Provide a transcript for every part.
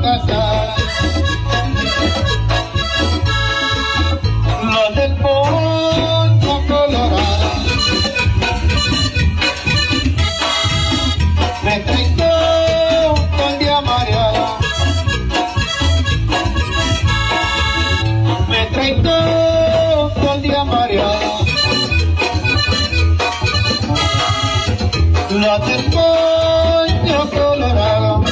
casar. Los del Poncho Colorado me traen todo el día mareada, me traen todo el día mareada. Los del Poncho Colorado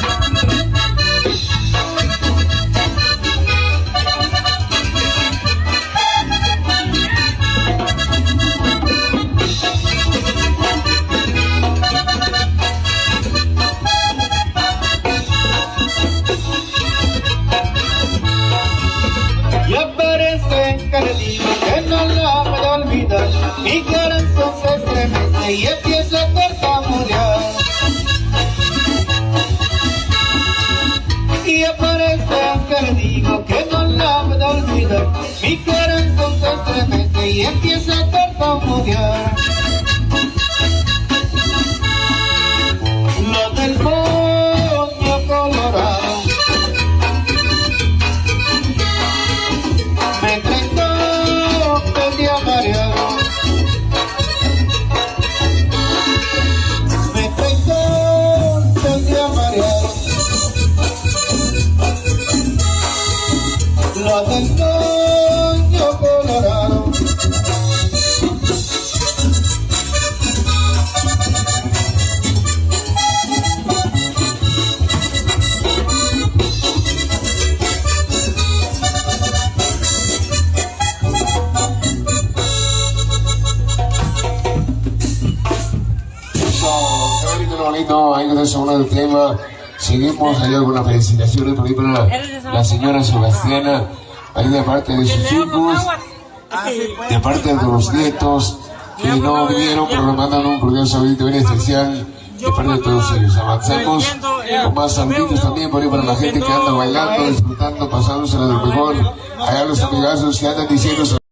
que le digo que no la puedo olvidar, mi corazón se estremece y empieza a tartamudear. Y aparece que le digo que no la puedo olvidar, mi corazón se estremece y empieza a tartamudear. Los del Poncho Colorado me traen todo el día mareado, me traen todo el día mareado. Los del Poncho Colorado bonito, ahí con eso uno del tema. Seguimos, hay algunas felicitaciones por ahí para la señora Sebastiana, ahí de parte de sus hijos, de parte de los nietos que no vinieron, pero nos mandan un cordial saludito bien especial de parte de todos ellos. Avanzamos con más saluditos también por ahí para la gente que anda bailando, disfrutando, pasándosela de lo mejor. Allá los amigazos que andan diciendo